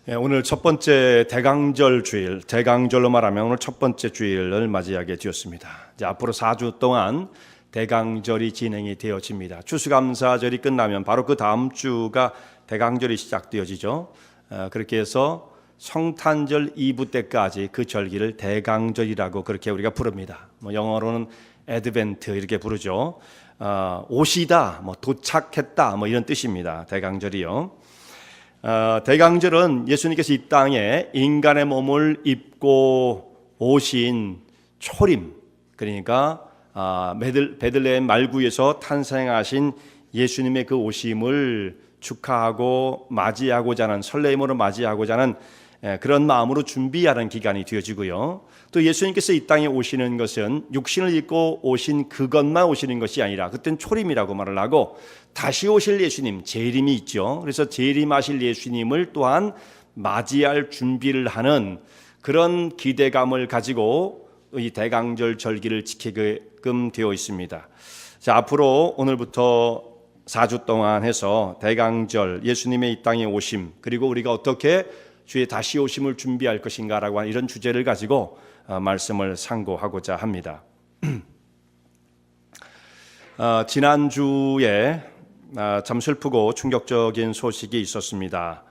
오늘 첫 번째 대강절 주일, 대강절로 말하면 오늘 첫 번째 주일을 맞이하게 되었습니다. 이제 앞으로 4주 동안 대강절이 진행이 되어집니다. 추수감사절이 끝나면 바로 그 다음 주가 대강절이 시작되어지죠. 그렇게 해서 성탄절 이브 때까지 그 절기를 대강절이라고 그렇게 우리가 부릅니다. 영어로는 애드벤트 이렇게 부르죠. 오시다, 도착했다, 이런 뜻입니다. 대강절이요. 대강절은 예수님께서 이 땅에 인간의 몸을 입고 오신 초림, 그러니까 베들레헴 말구에서 탄생하신 예수님의 그 오심을 축하하고 맞이하고자 하는, 설레임으로 맞이하고자 하는 그런 마음으로 준비하는 기간이 되어지고요. 또 예수님께서 이 땅에 오시는 것은 육신을 입고 오신 그것만 오시는 것이 아니라, 그땐 초림이라고 말을 하고 다시 오실 예수님, 재림이 있죠. 그래서 재림하실 예수님을 또한 맞이할 준비를 하는 그런 기대감을 가지고 이 대강절 절기를 지키게끔 되어 있습니다. 자, 앞으로 오늘부터 4주 동안 해서 대강절, 예수님의 이 땅에 오심, 그리고 우리가 어떻게 주의 다시 오심을 준비할 것인가라고 하는 이런 주제를 가지고 말씀을 상고하고자 합니다. 지난주에 참 슬프고 충격적인 소식이 있었습니다.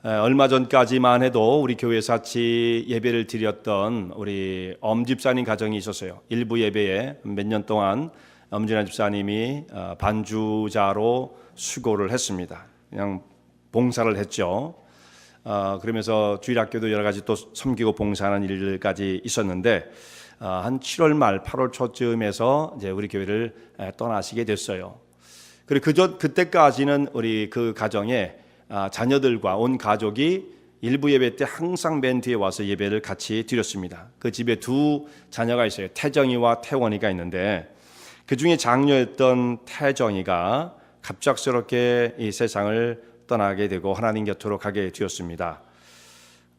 얼마 전까지만 해도 우리 교회에서 같이 예배를 드렸던 우리 엄집사님 가정이 있었어요. 일부 예배에 몇 년 동안 엄진아 집사님이 반주자로 수고를 했습니다. 그냥 봉사를 했죠. 그러면서 주일학교도 여러 가지 또 섬기고 봉사하는 일들까지 있었는데 한 7월 말 8월 초쯤에서 이제 우리 교회를 떠나시게 됐어요. 그리고 그때까지는 우리 그 가정에 자녀들과 온 가족이 일부 예배 때 항상 맨 뒤에 와서 예배를 같이 드렸습니다. 그 집에 두 자녀가 있어요. 태정이와 태원이가 있는데 그 중에 장녀였던 태정이가 갑작스럽게 이 세상을 떠나게 되고 하나님 곁으로 가게 되었습니다.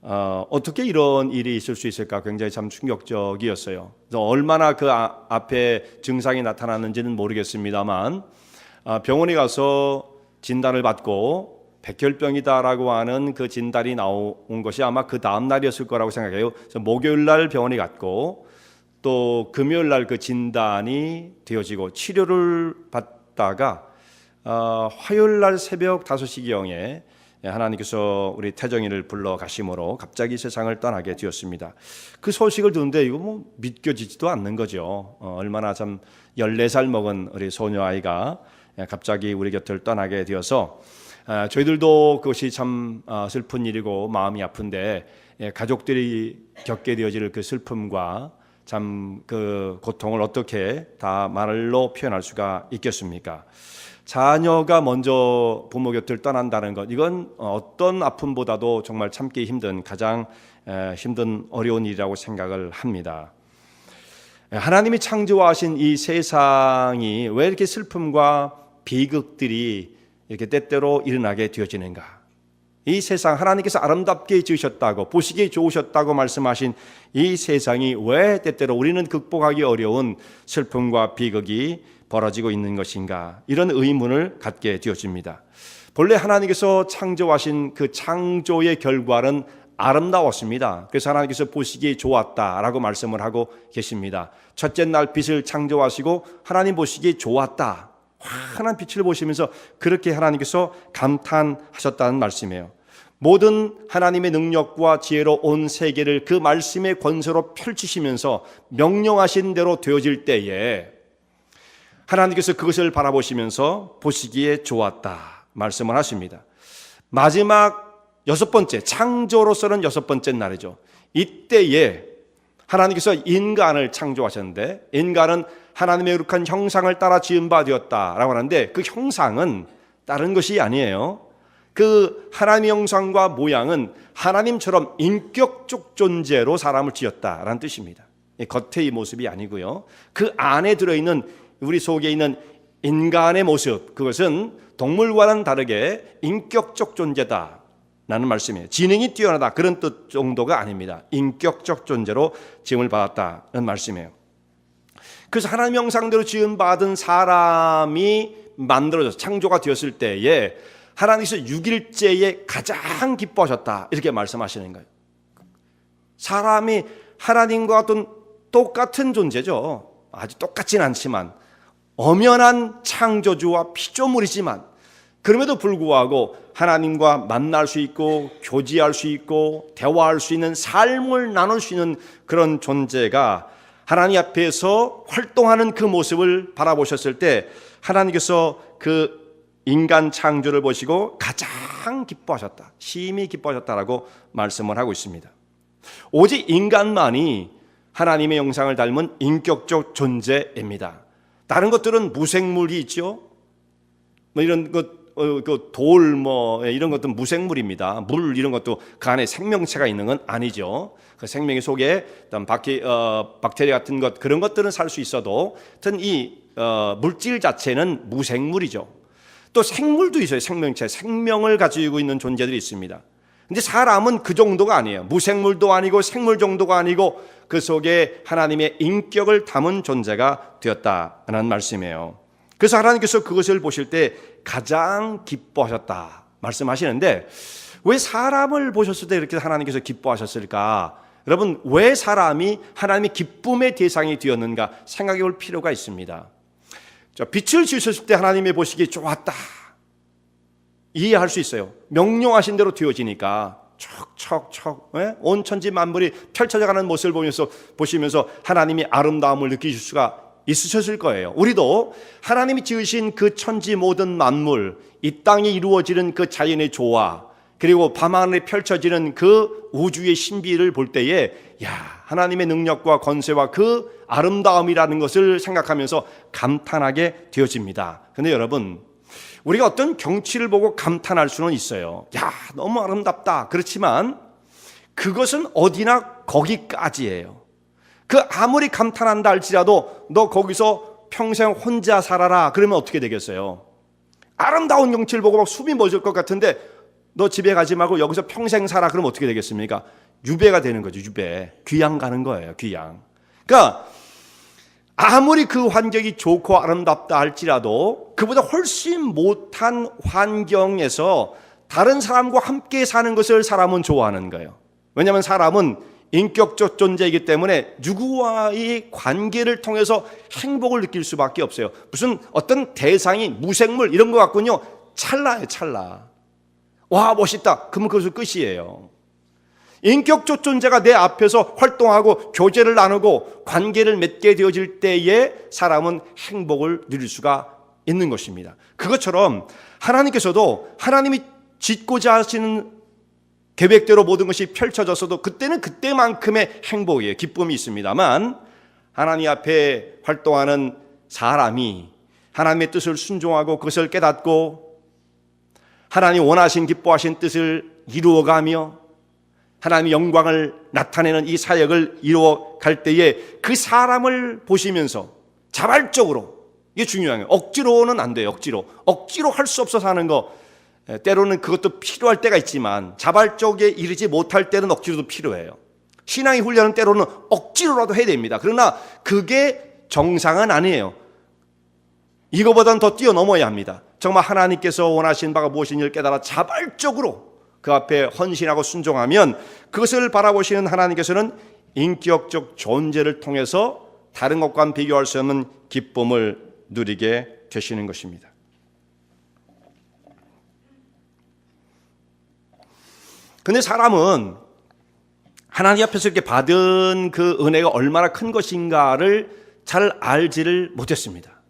어떻게 이런 일이 있을 수 있을까 굉장히 참 충격적이었어요. 얼마나 그 앞에 증상이 나타났는지는 모르겠습니다만 병원에 가서 진단을 받고 백혈병이다라고 하는 그 진단이 나온 것이 아마 그 다음 날이었을 거라고 생각해요. 그래서 목요일 날 병원에 갔고 또 금요일 날 그 진단이 되어지고 치료를 받다가 화요일 날 새벽 5시경에 하나님께서 우리 태정이를 불러 가심으로 갑자기 세상을 떠나게 되었습니다. 그 소식을 듣는데 이거 믿겨지지도 않는 거죠. 얼마나 참 14살 먹은 우리 소녀 아이가 갑자기 우리 곁을 떠나게 되어서 저희들도 그것이 참 슬픈 일이고 마음이 아픈데 가족들이 겪게 되어질 그 슬픔과 참 그 고통을 어떻게 다 말로 표현할 수가 있겠습니까? 자녀가 먼저 부모 곁을 떠난다는 것, 이건 어떤 아픔보다도 정말 참기 힘든 가장 힘든 어려운 일이라고 생각을 합니다. 하나님이 창조하신 이 세상이 왜 이렇게 슬픔과 비극들이 이렇게 때때로 일어나게 되어지는가? 이 세상, 하나님께서 아름답게 지으셨다고, 보시기에 좋으셨다고 말씀하신 이 세상이 왜 때때로 우리는 극복하기 어려운 슬픔과 비극이 벌어지고 있는 것인가? 이런 의문을 갖게 되어집니다. 본래 하나님께서 창조하신 그 창조의 결과는 아름다웠습니다. 그래서 하나님께서 보시기에 좋았다라고 말씀을 하고 계십니다. 첫째 날 빛을 창조하시고 하나님 보시기에 좋았다. 환한 빛을 보시면서 그렇게 하나님께서 감탄하셨다는 말씀이에요. 모든 하나님의 능력과 지혜로 온 세계를 그 말씀의 권세로 펼치시면서 명령하신 대로 되어질 때에 하나님께서 그것을 바라보시면서 보시기에 좋았다 말씀을 하십니다. 마지막 6번째, 창조로서는 6번째 날이죠. 이때에 하나님께서 인간을 창조하셨는데 인간은 하나님의 거룩한 형상을 따라 지은 바 되었다라고 하는데 그 형상은 다른 것이 아니에요. 그 하나님의 형상과 모양은 하나님처럼 인격적 존재로 사람을 지었다라는 뜻입니다. 겉의 모습이 아니고요. 그 안에 들어있는 우리 속에 있는 인간의 모습, 그것은 동물과는 다르게 인격적 존재다 라는 말씀이에요. 지능이 뛰어나다 그런 뜻 정도가 아닙니다. 인격적 존재로 지음을 받았다는 말씀이에요. 그래서 하나님의 형상대로 지음 받은 사람이 만들어져서 창조가 되었을 때에 하나님께서 6일째에 가장 기뻐하셨다 이렇게 말씀하시는 거예요. 사람이 하나님과 똑같은 존재죠. 아주 똑같진 않지만 엄연한 창조주와 피조물이지만 그럼에도 불구하고 하나님과 만날 수 있고 교제할 수 있고 대화할 수 있는 삶을 나눌 수 있는 그런 존재가 하나님 앞에서 활동하는 그 모습을 바라보셨을 때 하나님께서 그 인간 창조를 보시고 가장 기뻐하셨다, 심히 기뻐하셨다라고 말씀을 하고 있습니다. 오직 인간만이 하나님의 형상을 닮은 인격적 존재입니다. 다른 것들은 무생물이 있죠. 뭐 이런 것, 돌, 이런 것도 무생물입니다. 물 이런 것도 그 안에 생명체가 있는 건 아니죠. 그 생명의 속에 박테리아 같은 것 그런 것들은 살 수 있어도, 하여튼 이 물질 자체는 무생물이죠. 또 생물도 있어요. 생명체, 생명을 가지고 있는 존재들이 있습니다. 근데 사람은 그 정도가 아니에요. 무생물도 아니고 생물 정도가 아니고 그 속에 하나님의 인격을 담은 존재가 되었다는 말씀이에요. 그래서 하나님께서 그것을 보실 때 가장 기뻐하셨다 말씀하시는데, 왜 사람을 보셨을 때 이렇게 하나님께서 기뻐하셨을까? 여러분, 왜 사람이 하나님의 기쁨의 대상이 되었는가 생각해 볼 필요가 있습니다. 빛을 지으셨을 때 하나님의 보시기에 좋았다, 이해할 수 있어요. 명령하신 대로 되어지니까 척척척 온 천지 만물이 펼쳐져가는 모습을 보시면서 하나님의 아름다움을 느끼실 수가 있으셨을 거예요. 우리도 하나님이 지으신 그 천지 모든 만물, 이 땅에 이루어지는 그 자연의 조화, 그리고 밤하늘에 펼쳐지는 그 우주의 신비를 볼 때에 하나님의 능력과 권세와 그 아름다움이라는 것을 생각하면서 감탄하게 되어집니다. 그런데 여러분, 우리가 어떤 경치를 보고 감탄할 수는 있어요. 너무 아름답다. 그렇지만 그것은 어디나 거기까지예요. 그 아무리 감탄한다 할지라도 너 거기서 평생 혼자 살아라 그러면 어떻게 되겠어요? 아름다운 경치를 보고 막 숨이 멎을 것 같은데 너 집에 가지 말고 여기서 평생 살아 그러면 어떻게 되겠습니까? 유배가 되는 거죠. 유배. 귀양 가는 거예요. 귀양. 그러니까 아무리 그 환경이 좋고 아름답다 할지라도 그보다 훨씬 못한 환경에서 다른 사람과 함께 사는 것을 사람은 좋아하는 거예요. 왜냐하면 사람은 인격적 존재이기 때문에 누구와의 관계를 통해서 행복을 느낄 수밖에 없어요. 무슨 어떤 대상이 무생물 이런 거 같군요. 찰나예요, 찰나. 와, 멋있다. 그러면 그것은 끝이에요. 인격적 존재가 내 앞에서 활동하고 교제를 나누고 관계를 맺게 되어질 때에 사람은 행복을 누릴 수가 있는 것입니다. 그것처럼 하나님께서도 하나님이 짓고자 하시는 계획대로 모든 것이 펼쳐졌어도 그때는 그때만큼의 행복이에요. 기쁨이 있습니다만 하나님 앞에 활동하는 사람이 하나님의 뜻을 순종하고 그것을 깨닫고 하나님 원하신 기뻐하신 뜻을 이루어가며 하나님의 영광을 나타내는 이 사역을 이루어갈 때에 그 사람을 보시면서 자발적으로, 이게 중요한 거예요. 억지로는 안 돼요. 억지로 할 수 없어서 하는 거, 때로는 그것도 필요할 때가 있지만 자발적에 이르지 못할 때는 억지로도 필요해요. 신앙의 훈련은 때로는 억지로라도 해야 됩니다. 그러나 그게 정상은 아니에요. 이거보다는 더 뛰어넘어야 합니다. 정말 하나님께서 원하신 바가 무엇인지를 깨달아 자발적으로 그 앞에 헌신하고 순종하면 그것을 바라보시는 하나님께서는 인격적 존재를 통해서 다른 것과는 비교할 수 없는 기쁨을 누리게 되시는 것입니다. 근데 사람은 하나님 앞에서 이렇게 받은 그 은혜가 얼마나 큰 것인가를 잘 알지를 못했습니다.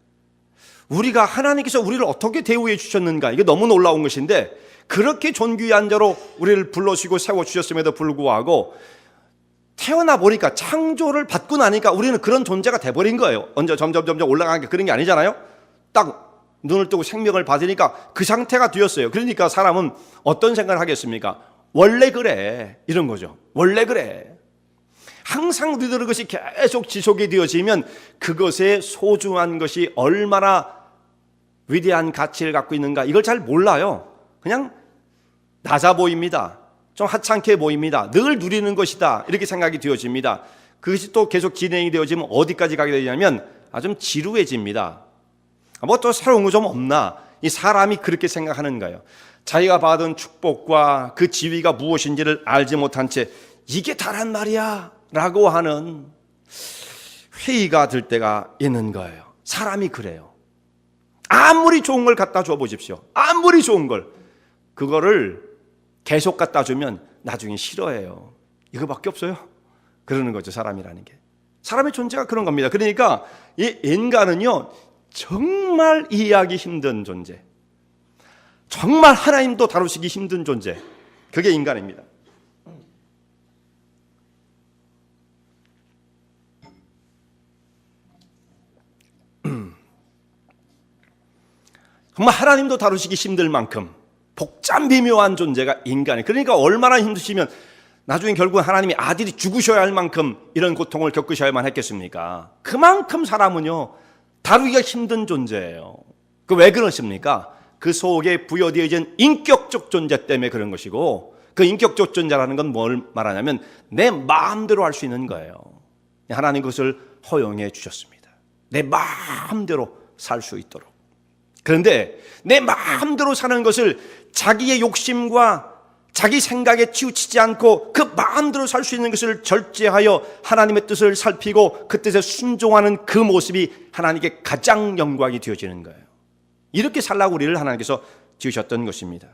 우리가 하나님께서 우리를 어떻게 대우해 주셨는가, 이게 너무 놀라운 것인데 그렇게 존귀한 자로 우리를 불러주시고 세워주셨음에도 불구하고 태어나 보니까, 창조를 받고 나니까 우리는 그런 존재가 돼버린 거예요. 언제 점점 올라가는 게 그런 게 아니잖아요. 딱 눈을 뜨고 생명을 받으니까 그 상태가 되었어요. 그러니까 사람은 어떤 생각을 하겠습니까? 원래 그래, 이런 거죠. 원래 그래. 항상 우리들은 그것이 계속 지속이 되어지면 그것의 소중한 것이 얼마나 위대한 가치를 갖고 있는가, 이걸 잘 몰라요. 그냥 낮아 보입니다. 좀 하찮게 보입니다. 늘 누리는 것이다, 이렇게 생각이 되어집니다. 그것이 또 계속 진행이 되어지면 어디까지 가게 되냐면 좀 지루해집니다. 뭐 또 새로운 거 좀 없나, 이 사람이 그렇게 생각하는 거예요. 자기가 받은 축복과 그 지위가 무엇인지를 알지 못한 채 이게 다란 말이야 라고 하는 회의가 들 때가 있는 거예요. 사람이 그래요. 아무리 좋은 걸 갖다 줘 보십시오. 아무리 좋은 걸, 그거를 계속 갖다 주면 나중에 싫어해요. 이거밖에 없어요. 그러는 거죠, 사람이라는 게. 사람의 존재가 그런 겁니다. 그러니까 이 인간은요, 정말 이해하기 힘든 존재, 정말 하나님도 다루시기 힘든 존재, 그게 인간입니다. 정말 하나님도 다루시기 힘들 만큼 복잡 미묘한 존재가 인간이에요. 그러니까 얼마나 힘드시면 나중에 결국 하나님이 아들이 죽으셔야 할 만큼 이런 고통을 겪으셔야만 했겠습니까? 그만큼 사람은요, 다루기가 힘든 존재예요. 그 왜 그러십니까? 그 속에 부여되어진 인격적 존재 때문에 그런 것이고, 그 인격적 존재라는 건 뭘 말하냐면 내 마음대로 할 수 있는 거예요. 하나님 그것을 허용해 주셨습니다. 내 마음대로 살 수 있도록. 그런데 내 마음대로 사는 것을 자기의 욕심과 자기 생각에 치우치지 않고 그 마음대로 살 수 있는 것을 절제하여 하나님의 뜻을 살피고 그 뜻에 순종하는 그 모습이 하나님께 가장 영광이 되어지는 거예요. 이렇게 살라고 우리를 하나님께서 지으셨던 것입니다.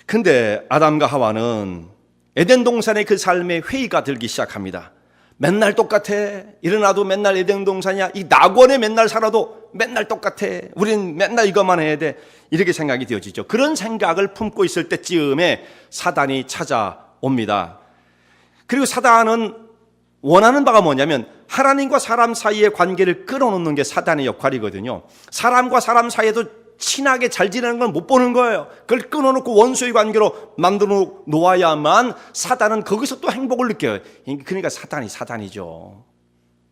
근데 아담과 하와는 에덴 동산의 그 삶에 회의가 들기 시작합니다. 맨날 똑같아. 일어나도 맨날 에덴 동산이야. 이 낙원에 맨날 살아도 맨날 똑같아. 우린 맨날 이것만 해야 돼. 이렇게 생각이 되어지죠. 그런 생각을 품고 있을 때쯤에 사단이 찾아옵니다. 그리고 사단은 원하는 바가 뭐냐면 하나님과 사람 사이의 관계를 끌어놓는 게 사단의 역할이거든요. 사람과 사람 사이에도 친하게 잘 지내는 걸 못 보는 거예요. 그걸 끊어놓고 원수의 관계로 만들어 놓아야만 사단은 거기서 또 행복을 느껴요. 그러니까 사단이죠.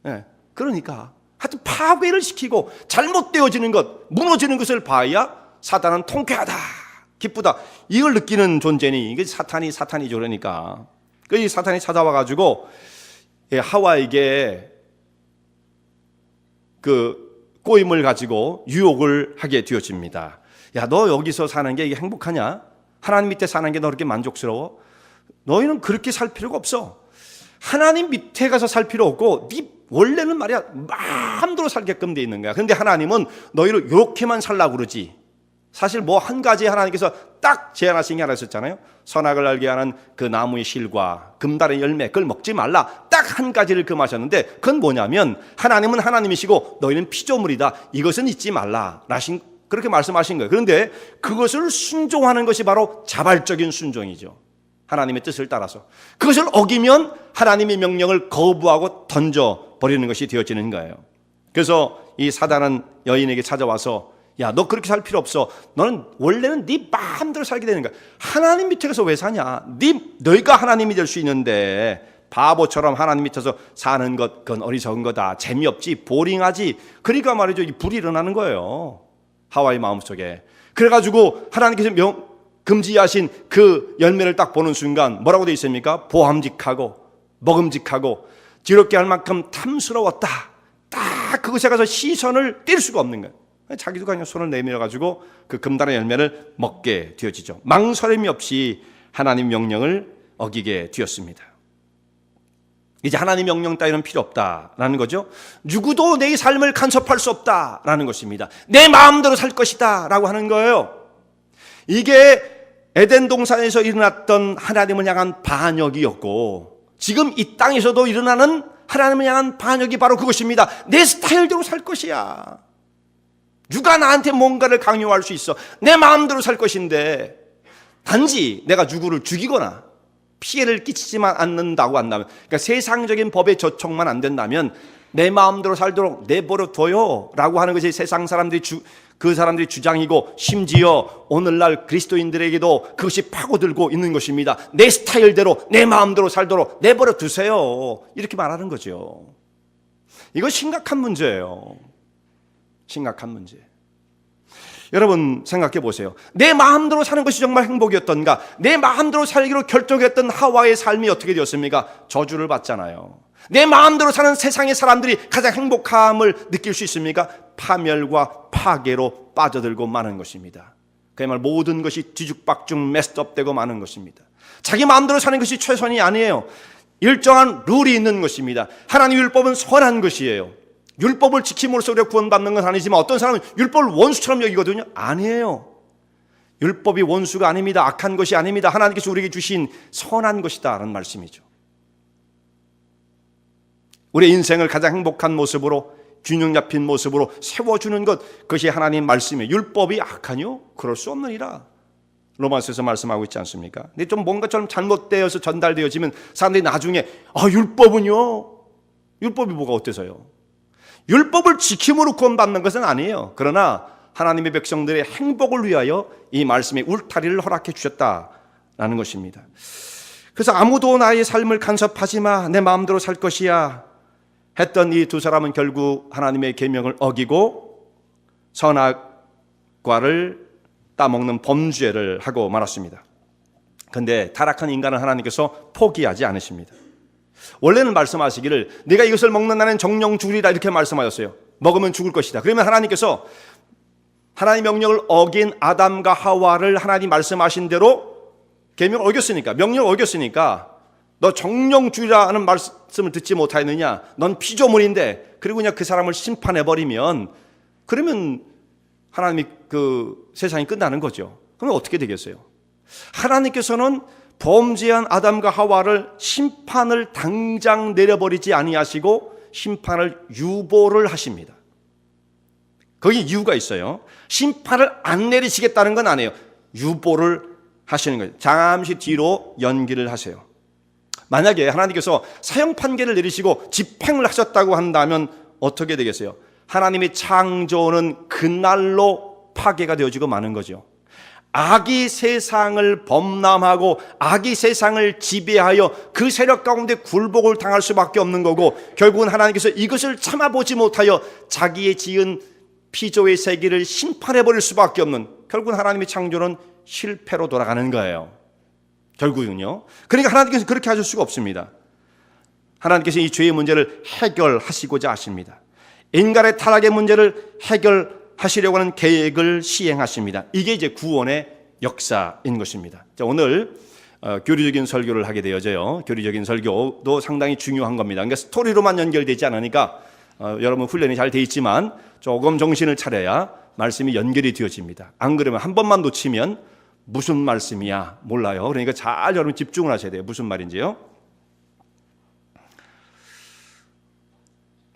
네. 그러니까 하여튼 파괴를 시키고 잘못되어지는 것, 무너지는 것을 봐야 사단은 통쾌하다, 기쁘다, 이걸 느끼는 존재니 이게 사탄이죠. 그러니까 이 사탄이 찾아와가지고 하와에게 그 꼬임을 가지고 유혹을 하게 되어집니다. 야, 너 여기서 사는 게 이게 행복하냐? 하나님 밑에 사는 게 너 그렇게 만족스러워? 너희는 그렇게 살 필요가 없어. 하나님 밑에 가서 살 필요 없고 네 원래는 말이야 마음대로 살게끔 돼 있는 거야. 그런데 하나님은 너희를 이렇게만 살라고 그러지. 사실 뭐 한 가지 하나님께서 딱 제안하신 게 하나 있었잖아요. 선악을 알게 하는 그 나무의 실과 금달의 열매, 그걸 먹지 말라. 딱 한 가지를 금하셨는데 그건 뭐냐면 하나님은 하나님이시고 너희는 피조물이다. 이것은 잊지 말라. 그렇게 말씀하신 거예요. 그런데 그것을 순종하는 것이 바로 자발적인 순종이죠. 하나님의 뜻을 따라서. 그것을 어기면 하나님의 명령을 거부하고 던져버리는 것이 되어지는 거예요. 그래서 이 사단은 여인에게 찾아와서 야, 너 그렇게 살 필요 없어. 너는 원래는 네 마음대로 살게 되는 거야. 하나님 밑에 가서 왜 사냐? 너희가 하나님이 될 수 있는데 바보처럼 하나님 밑에서 사는 것, 그건 어리석은 거다. 재미없지, 보링하지. 그러니까 말이죠, 이 불이 일어나는 거예요. 하와의 마음속에. 그래가지고 하나님께서 금지하신 그 열매를 딱 보는 순간 뭐라고 되어 있습니까? 보함직하고 먹음직하고 지럽게 할 만큼 탐스러웠다. 딱 그것에 가서 시선을 뗄 수가 없는 거예요. 자기도 그냥 손을 내밀어가지고 그 금달의 열매를 먹게 되어지죠. 망설임이 없이 하나님 명령을 어기게 되었습니다. 이제 하나님 명령 따위는 필요 없다라는 거죠. 누구도 내 삶을 간섭할 수 없다라는 것입니다. 내 마음대로 살 것이다 라고 하는 거예요. 이게 에덴 동산에서 일어났던 하나님을 향한 반역이었고 지금 이 땅에서도 일어나는 하나님을 향한 반역이 바로 그것입니다. 내 스타일대로 살 것이야. 누가 나한테 뭔가를 강요할 수 있어. 내 마음대로 살 것인데 단지 내가 누구를 죽이거나 피해를 끼치지만 않는다고 한다면, 그러니까 세상적인 법에 저촉만 안 된다면 내 마음대로 살도록 내버려 둬요 라고 하는 것이 세상 사람들이 그 사람들이 주장이고 심지어 오늘날 그리스도인들에게도 그것이 파고들고 있는 것입니다. 내 스타일대로 내 마음대로 살도록 내버려 두세요 이렇게 말하는 거죠. 이거 심각한 문제예요. 심각한 문제. 여러분 생각해 보세요. 내 마음대로 사는 것이 정말 행복이었던가? 내 마음대로 살기로 결정했던 하와의 삶이 어떻게 되었습니까? 저주를 받잖아요. 내 마음대로 사는 세상의 사람들이 가장 행복함을 느낄 수 있습니까? 파멸과 파괴로 빠져들고 마는 것입니다. 그야말로 모든 것이 뒤죽박죽 메스업되고 마는 것입니다. 자기 마음대로 사는 것이 최선이 아니에요. 일정한 룰이 있는 것입니다. 하나님의 율법은 선한 것이에요. 율법을 지킴으로써 우리가 구원받는 건 아니지만 어떤 사람은 율법을 원수처럼 여기거든요. 아니에요. 율법이 원수가 아닙니다. 악한 것이 아닙니다. 하나님께서 우리에게 주신 선한 것이다라는 말씀이죠. 우리의 인생을 가장 행복한 모습으로, 균형 잡힌 모습으로 세워주는 것, 그것이 하나님 말씀이에요. 율법이 악하뇨? 그럴 수 없느니라. 로마서에서 말씀하고 있지 않습니까? 근데 좀 뭔가 좀 잘못되어서 전달되어지면 사람들이 나중에 율법은요? 율법이 뭐가 어때서요? 율법을 지킴으로 구원받는 것은 아니에요. 그러나 하나님의 백성들의 행복을 위하여 이 말씀의 울타리를 허락해 주셨다라는 것입니다. 그래서 아무도 나의 삶을 간섭하지 마, 내 마음대로 살 것이야 했던 이 두 사람은 결국 하나님의 계명을 어기고 선악과를 따먹는 범죄를 하고 말았습니다. 그런데 타락한 인간은 하나님께서 포기하지 않으십니다. 원래는 말씀하시기를 네가 이것을 먹는 날엔 정령 죽으리라 이렇게 말씀하셨어요. 먹으면 죽을 것이다. 그러면 하나님께서 하나님의 명령을 어긴 아담과 하와를 하나님 말씀하신 대로 계명을 어겼으니까, 명령을 어겼으니까 너 정령 죽으리라는 말씀을 듣지 못하였느냐, 넌 피조물인데, 그리고 그냥 그 사람을 심판해버리면 그러면 하나님이 그 세상이 끝나는 거죠. 그러면 어떻게 되겠어요? 하나님께서는 범죄한 아담과 하와를 심판을 당장 내려버리지 아니하시고 심판을 유보를 하십니다. 거기 이유가 있어요. 심판을 안 내리시겠다는 건 아니에요. 유보를 하시는 거예요. 잠시 뒤로 연기를 하세요. 만약에 하나님께서 사형 판결을 내리시고 집행을 하셨다고 한다면 어떻게 되겠어요? 하나님의 창조는 그날로 파괴가 되어지고 마는 거죠. 악이 세상을 범람하고 악이 세상을 지배하여 그 세력 가운데 굴복을 당할 수밖에 없는 거고, 결국은 하나님께서 이것을 참아보지 못하여 자기의 지은 피조의 세계를 심판해버릴 수밖에 없는, 결국은 하나님의 창조는 실패로 돌아가는 거예요. 결국은요. 그러니까 하나님께서 그렇게 하실 수가 없습니다. 하나님께서 이 죄의 문제를 해결하시고자 하십니다. 인간의 타락의 문제를 해결하시려고 하는 계획을 시행하십니다. 이게 이제 구원의 역사인 것입니다. 자, 오늘 교리적인 설교를 하게 되어져요. 교리적인 설교도 상당히 중요한 겁니다. 그러니까 스토리로만 연결되지 않으니까 여러분 훈련이 잘 돼 있지만 조금 정신을 차려야 말씀이 연결이 되어집니다. 안 그러면 한 번만 놓치면 무슨 말씀이야 몰라요. 그러니까 잘 여러분 집중을 하셔야 돼요. 무슨 말인지요.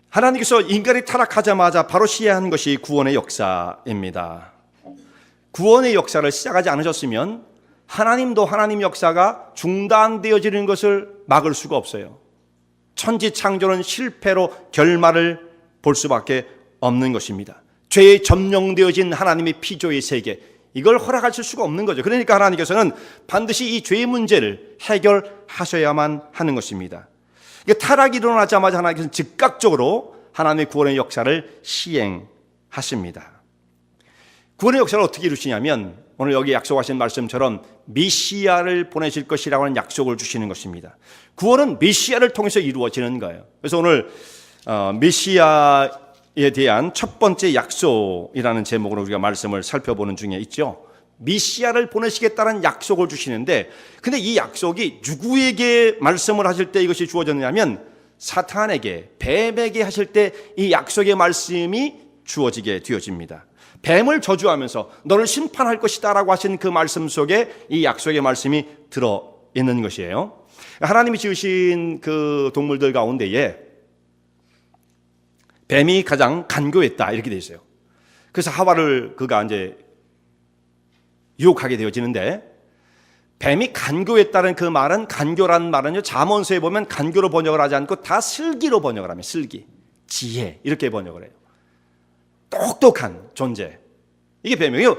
하나님께서 인간이 타락하자마자 바로 시행한 것이 구원의 역사입니다. 구원의 역사를 시작하지 않으셨으면 하나님도 하나님 역사가 중단되어지는 것을 막을 수가 없어요. 천지 창조는 실패로 결말을 볼 수밖에 없는 것입니다. 죄에 점령되어진 하나님의 피조의 세계, 이걸 허락하실 수가 없는 거죠. 그러니까 하나님께서는 반드시 이 죄의 문제를 해결하셔야만 하는 것입니다. 타락이 일어나자마자 하나님께서는 즉각적으로 하나님의 구원의 역사를 시행하십니다. 구원의 역사를 어떻게 이루시냐면 오늘 여기 약속하신 말씀처럼 메시아를 보내실 것이라고 하는 약속을 주시는 것입니다. 구원은 메시아를 통해서 이루어지는 거예요. 그래서 오늘 메시아에 대한 첫 번째 약속이라는 제목으로 우리가 말씀을 살펴보는 중에 있죠. 메시아를 보내시겠다는 약속을 주시는데, 근데 이 약속이 누구에게 말씀을 하실 때 이것이 주어졌냐면 사탄에게, 뱀에게 하실 때 이 약속의 말씀이 주어지게 되어집니다. 뱀을 저주하면서 너를 심판할 것이다 라고 하신 그 말씀 속에 이 약속의 말씀이 들어있는 것이에요. 하나님이 지으신 그 동물들 가운데에 뱀이 가장 간교했다 이렇게 되어 있어요. 그래서 하와를 그가 이제 유혹하게 되어지는데, 뱀이 간교했다는 그 말은, 간교라는 말은요, 잠언서에 보면 간교로 번역을 하지 않고 다 슬기로 번역을 합니다. 슬기, 지혜 이렇게 번역을 해요. 똑똑한 존재, 이게 뱀이에요.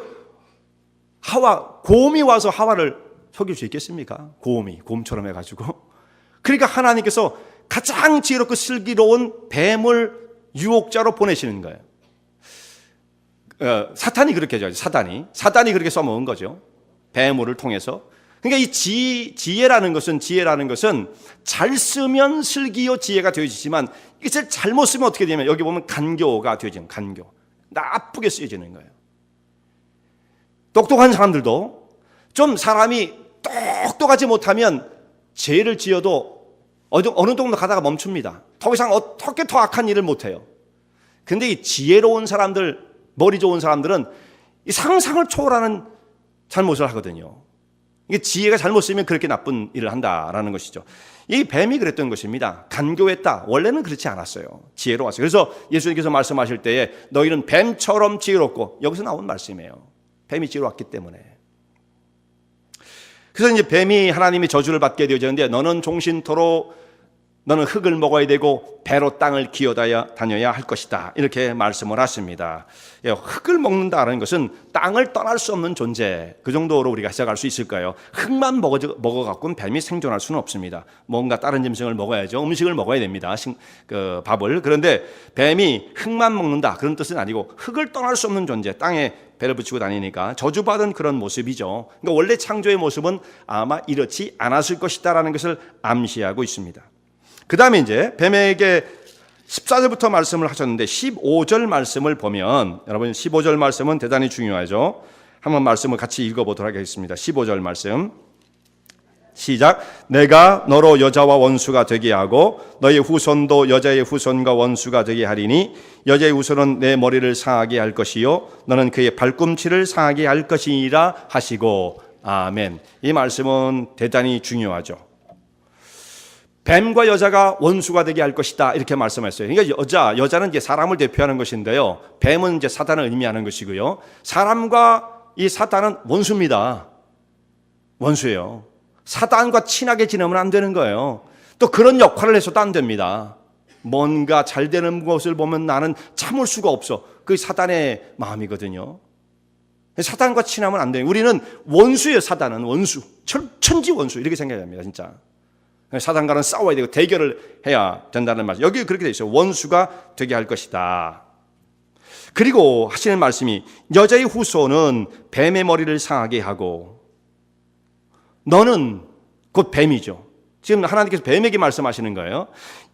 곰이 와서 하와를 속일 수 있겠습니까? 곰처럼 해가지고. 그러니까 하나님께서 가장 지혜롭고 슬기로운 뱀을 유혹자로 보내시는 거예요. 사탄이 그렇게 하죠. 사단이 그렇게 써먹은 거죠. 뱀을 통해서. 그러니까 이 지혜라는 것은 잘 쓰면 슬기요 지혜가 되어지지만, 이것을 잘못 쓰면 어떻게 되냐면 여기 보면 간교가 되어지는, 간교, 나쁘게 쓰여지는 거예요. 똑똑한 사람들도 좀 사람이 똑똑하지 못하면 죄를 지어도 어느 정도 가다가 멈춥니다. 더 이상 어떻게 더 악한 일을 못해요. 근데 이 지혜로운 사람들, 머리 좋은 사람들은 이 상상을 초월하는 잘못을 하거든요. 이게 지혜가 잘못 쓰면 그렇게 나쁜 일을 한다라는 것이죠. 이 뱀이 그랬던 것입니다. 간교했다. 원래는 그렇지 않았어요. 지혜로웠어요. 그래서 예수님께서 말씀하실 때에 너희는 뱀처럼 지혜롭고, 여기서 나온 말씀이에요. 뱀이 지혜로웠기 때문에. 그래서 이제 뱀이 하나님의 저주를 받게 되어졌는데, 너는 종신토록 너는 흙을 먹어야 되고 배로 땅을 기어다녀야 할 것이다. 이렇게 말씀을 하십니다. 흙을 먹는다는 것은 땅을 떠날 수 없는 존재, 그 정도로 우리가 해석할 수 있을까요? 흙만 먹어갖고는 뱀이 생존할 수는 없습니다. 뭔가 다른 짐승을 먹어야죠. 음식을 먹어야 됩니다. 밥을. 그런데 뱀이 흙만 먹는다, 그런 뜻은 아니고 흙을 떠날 수 없는 존재, 땅에 배를 붙이고 다니니까 저주받은 그런 모습이죠. 그러니까 원래 창조의 모습은 아마 이렇지 않았을 것이다라는 것을 암시하고 있습니다. 그 다음에 이제 뱀에게 14절부터 말씀을 하셨는데 15절 말씀을 보면, 여러분 15절 말씀은 대단히 중요하죠. 한번 말씀을 같이 읽어보도록 하겠습니다. 15절 말씀 시작. 내가 너로 여자와 원수가 되게 하고 너의 후손도 여자의 후손과 원수가 되게 하리니 여자의 후손은 내 머리를 상하게 할 것이요 너는 그의 발꿈치를 상하게 할 것이라 하시고. 아멘. 이 말씀은 대단히 중요하죠. 뱀과 여자가 원수가 되게 할 것이다, 이렇게 말씀했어요. 그러니까 여자는 이제 사람을 대표하는 것인데요, 뱀은 이제 사단을 의미하는 것이고요, 사람과 이 사단은 원수입니다. 원수예요. 사단과 친하게 지내면 안 되는 거예요. 또 그런 역할을 해서도 안 됩니다. 뭔가 잘 되는 것을 보면 나는 참을 수가 없어. 그게 사단의 마음이거든요. 사단과 친하면 안 돼요. 우리는 원수예요. 사단은 원수, 천지 원수, 이렇게 생각해야 합니다. 진짜 사단과는 싸워야 되고 대결을 해야 된다는 말씀. 여기 그렇게 되어 있어요. 원수가 되게 할 것이다. 그리고 하시는 말씀이 여자의 후손은 뱀의 머리를 상하게 하고, 너는 곧 뱀이죠. 지금 하나님께서 뱀에게 말씀하시는 거예요.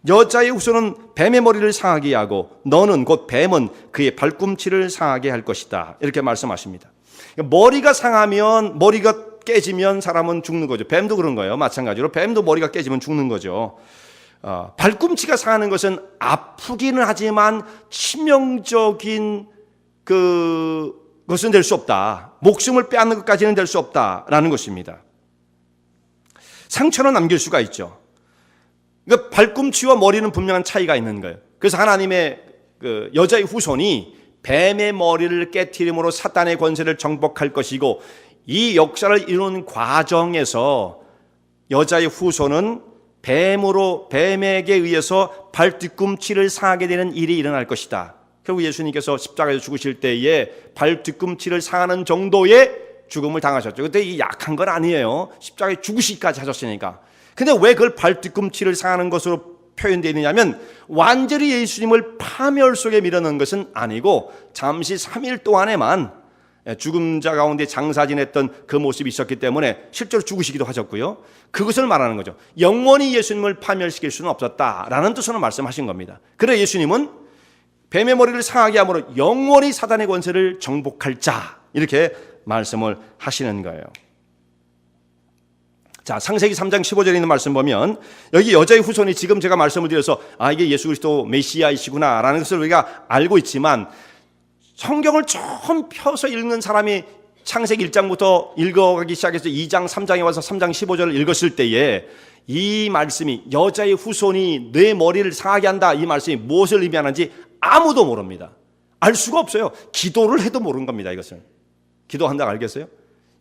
여자의 후손은 뱀의 머리를 상하게 하고 너는 곧 뱀은 그의 발꿈치를 상하게 할 것이다. 이렇게 말씀하십니다. 머리가 상하면, 머리가 깨지면 사람은 죽는 거죠. 뱀도 그런 거예요. 마찬가지로 뱀도 머리가 깨지면 죽는 거죠. 발꿈치가 상하는 것은 아프기는 하지만 치명적인 그것은 될 수 없다. 목숨을 빼앗는 것까지는 될 수 없다라는 것입니다. 상처는 남길 수가 있죠. 그러니까 발꿈치와 머리는 분명한 차이가 있는 거예요. 그래서 하나님의 여자의 후손이 뱀의 머리를 깨트림으로 사탄의 권세를 정복할 것이고, 이 역사를 이루는 과정에서 여자의 후손은 뱀에게 의해서 발뒤꿈치를 상하게 되는 일이 일어날 것이다. 결국 예수님께서 십자가에서 죽으실 때에 발뒤꿈치를 상하는 정도의 죽음을 당하셨죠. 그때 이 약한 건 아니에요. 십자가에 죽으시기까지 하셨으니까. 근데 왜 그걸 발뒤꿈치를 상하는 것으로 표현되어 있느냐면, 완전히 예수님을 파멸 속에 밀어넣은 것은 아니고 잠시 3일 동안에만 죽음자 가운데 장사 지냈던 그 모습이 있었기 때문에 실제로 죽으시기도 하셨고요. 그것을 말하는 거죠. 영원히 예수님을 파멸시킬 수는 없었다라는 뜻으로 말씀하신 겁니다. 그래 예수님은 뱀의 머리를 상하게 함으로 영원히 사단의 권세를 정복할 자, 이렇게 말씀을 하시는 거예요. 자, 창세기 3장 15절에 있는 말씀 보면, 여기 여자의 후손이, 지금 제가 말씀을 드려서 이게 예수 그리스도 메시아이시구나 라는 것을 우리가 알고 있지만, 성경을 처음 펴서 읽는 사람이 창세기 1장부터 읽어가기 시작해서 2장 3장에 와서 3장 15절을 읽었을 때에 이 말씀이, 여자의 후손이 내 머리를 상하게 한다, 이 말씀이 무엇을 의미하는지 아무도 모릅니다. 알 수가 없어요. 기도를 해도 모르는 겁니다. 이것을 기도한다고 알겠어요?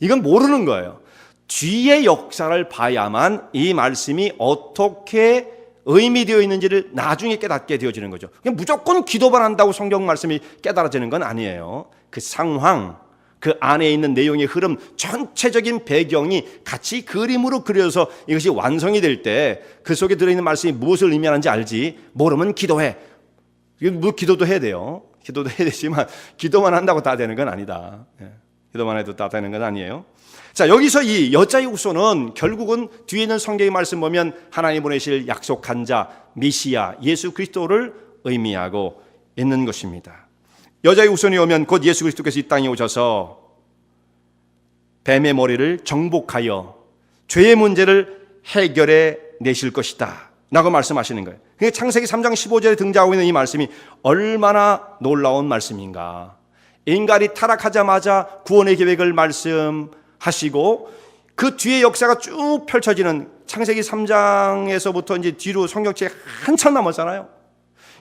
이건 모르는 거예요. 뒤의 역사를 봐야만 이 말씀이 어떻게 의미되어 있는지를 나중에 깨닫게 되어지는 거죠. 그냥 무조건 기도만 한다고 성경 말씀이 깨달아지는 건 아니에요. 그 상황, 그 안에 있는 내용의 흐름, 전체적인 배경이 같이 그림으로 그려서 이것이 완성이 될 때 그 속에 들어있는 말씀이 무엇을 의미하는지 알지, 모르면 기도해. 뭐 기도도 해야 돼요. 기도도 해야 되지만 기도만 한다고 다 되는 건 아니다. 기도만 해도 다 되는 건 아니에요. 자, 여기서 이 여자의 후손은 결국은 뒤에 있는 성경의 말씀 보면 하나님 보내실 약속한 자, 메시아, 예수 그리스도를 의미하고 있는 것입니다. 여자의 후손이 오면 곧 예수 그리스도께서 이 땅에 오셔서 뱀의 머리를 정복하여 죄의 문제를 해결해 내실 것이다 라고 말씀하시는 거예요. 창세기 3장 15절에 등장하고 있는 이 말씀이 얼마나 놀라운 말씀인가. 인간이 타락하자마자 구원의 계획을 말씀하시고 그 뒤에 역사가 쭉 펼쳐지는 창세기 3장에서부터 이제 뒤로 성경책에 한참 남았잖아요.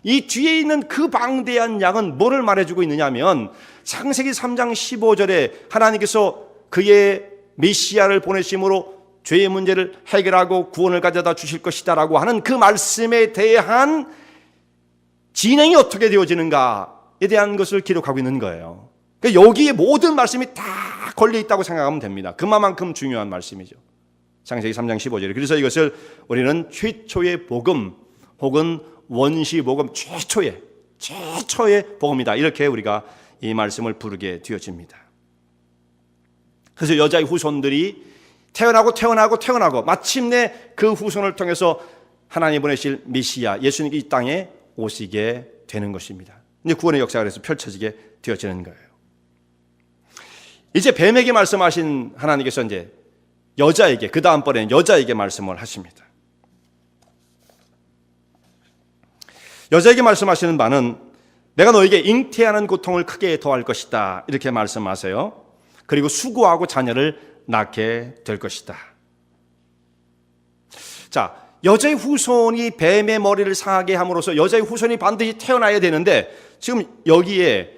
이 뒤에 있는 그 방대한 양은 뭐를 말해주고 있느냐 하면 창세기 3장 15절에 하나님께서 그의 메시아를 보내심으로 죄의 문제를 해결하고 구원을 가져다 주실 것이다 라고 하는 그 말씀에 대한 진행이 어떻게 되어지는가에 대한 것을 기록하고 있는 거예요. 그러니까 여기에 모든 말씀이 다 걸려 있다고 생각하면 됩니다. 그만큼 중요한 말씀이죠. 창세기 3장 15절에. 그래서 이것을 우리는 최초의 복음 혹은 원시 복음, 최초의 복음이다 이렇게 우리가 이 말씀을 부르게 되어집니다. 그래서 여자의 후손들이 태어나고 마침내 그 후손을 통해서 하나님 보내실 메시아 예수님이 이 땅에 오시게 되는 것입니다. 이제 구원의 역사가 그래서 펼쳐지게 되어지는 거예요. 이제 뱀에게 말씀하신 하나님께서 이제 여자에게, 그 다음번에는 여자에게 말씀을 하십니다. 여자에게 말씀하시는 바는 내가 너에게 잉태하는 고통을 크게 더할 것이다 이렇게 말씀하세요. 그리고 수고하고 자녀를 낳게 될 것이다. 자, 여자의 후손이 뱀의 머리를 상하게 함으로써 여자의 후손이 반드시 태어나야 되는데 지금 여기에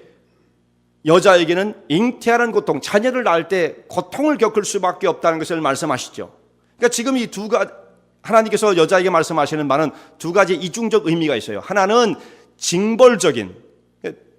여자에게는 잉태하는 고통, 자녀를 낳을 때 고통을 겪을 수밖에 없다는 것을 말씀하시죠. 그러니까 지금 이 두 가지 하나님께서 여자에게 말씀하시는 바는 두 가지 이중적 의미가 있어요. 하나는 징벌적인,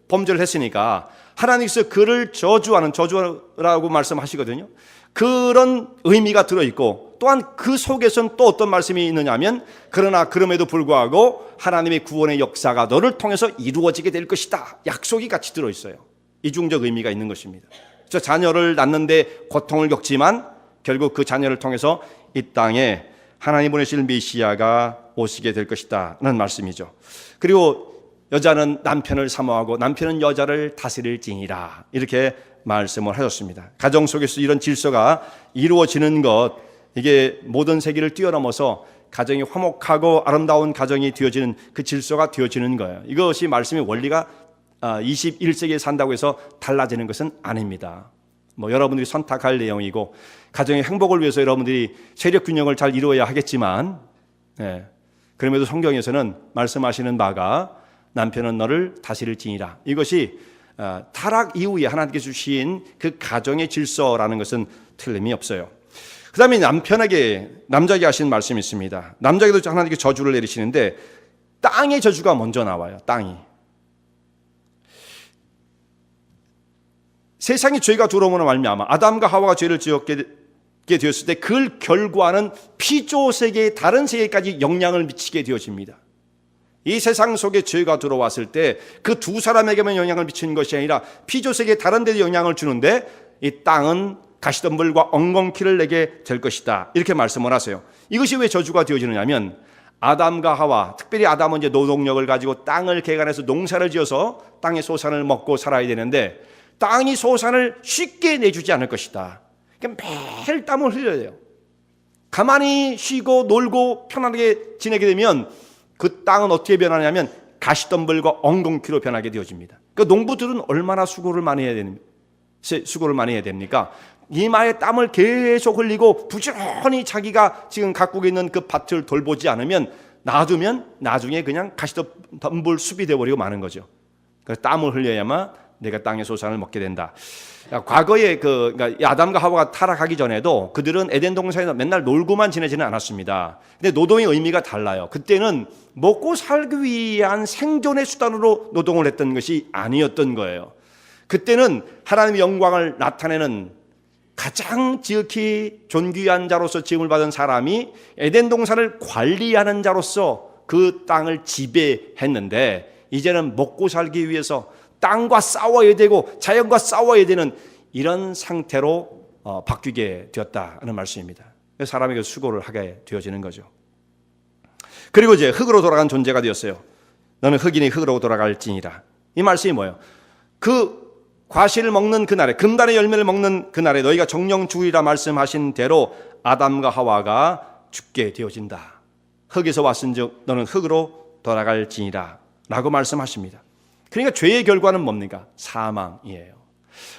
범죄를 했으니까 하나님께서 그를 저주하는, 저주라고 말씀하시거든요. 그런 의미가 들어있고 또한 그 속에서는 또 어떤 말씀이 있느냐 하면 그러나 그럼에도 불구하고 하나님의 구원의 역사가 너를 통해서 이루어지게 될 것이다 약속이 같이 들어있어요. 이중적 의미가 있는 것입니다. 그래서 자녀를 낳는데 고통을 겪지만 결국 그 자녀를 통해서 이 땅에 하나님 보내실 메시아가 오시게 될 것이다는 말씀이죠. 그리고 여자는 남편을 사모하고 남편은 여자를 다스릴지니라 이렇게 말씀을 하셨습니다. 가정 속에서 이런 질서가 이루어지는 것, 이게 모든 세계를 뛰어넘어서 가정이 화목하고 아름다운 가정이 되어지는 그 질서가 되어지는 거예요. 이것이 말씀의 원리가 21세기에 산다고 해서 달라지는 것은 아닙니다. 여러분들이 선택할 내용이고 가정의 행복을 위해서 여러분들이 세력 균형을 잘 이루어야 하겠지만 그럼에도 성경에서는 말씀하시는 바가 남편은 너를 다스릴지니라. 이것이 타락 이후에 하나님께서 주신 그 가정의 질서라는 것은 틀림이 없어요. 그 다음에 남자에게 하신 말씀이 있습니다. 남자에게도 하나님께서 저주를 내리시는데 땅의 저주가 먼저 나와요. 땅이. 세상에 죄가 들어오므로 말미암아 아담과 하와가 죄를 지었게 되었을 때 그 결과는 피조 세계의 다른 세계까지 영향을 미치게 되어집니다. 이 세상 속에 죄가 들어왔을 때 그 두 사람에게만 영향을 미치는 것이 아니라 피조 세계의 다른 데도 영향을 주는데 이 땅은 가시덤불과 엉겅퀴를 내게 될 것이다 이렇게 말씀을 하세요. 이것이 왜 저주가 되어지느냐면 아담과 하와, 특별히 아담은 이제 노동력을 가지고 땅을 개간해서 농사를 지어서 땅의 소산을 먹고 살아야 되는데 땅이 소산을 쉽게 내주지 않을 것이다. 그러니까 매일 땀을 흘려야 돼요. 가만히 쉬고 놀고 편안하게 지내게 되면 그 땅은 어떻게 변하냐면 가시덤불과 엉겅퀴로 변하게 되어집니다. 그러니까 농부들은 얼마나 수고를 많이 해야 됩니까? 이마에 땀을 계속 흘리고 부지런히 자기가 지금 갖고 있는 그 밭을 돌보지 않으면 놔두면 나중에 그냥 가시덤불 숲이 되어버리고 마는 거죠. 그래서 땀을 흘려야만 내가 땅의 소산을 먹게 된다. 과거에 그러니까 아담과 하와가 타락하기 전에도 그들은 에덴 동산에서 맨날 놀고만 지내지는 않았습니다. 근데 노동의 의미가 달라요. 그때는 먹고 살기 위한 생존의 수단으로 노동을 했던 것이 아니었던 거예요. 그때는 하나님의 영광을 나타내는 가장 지극히 존귀한 자로서 지음을 받은 사람이 에덴 동산을 관리하는 자로서 그 땅을 지배했는데 이제는 먹고 살기 위해서 땅과 싸워야 되고 자연과 싸워야 되는 이런 상태로 바뀌게 되었다는 말씀입니다. 사람에게 수고를 하게 되어지는 거죠. 그리고 이제 흙으로 돌아간 존재가 되었어요. 너는 흙이니 흙으로 돌아갈지니라. 이 말씀이 뭐예요? 그 과실을 먹는 그날에, 금단의 열매를 먹는 그날에 너희가 정령 죽으리라 말씀하신 대로 아담과 하와가 죽게 되어진다. 흙에서 왔은즉 너는 흙으로 돌아갈지니라 라고 말씀하십니다. 그러니까 죄의 결과는 뭡니까? 사망이에요.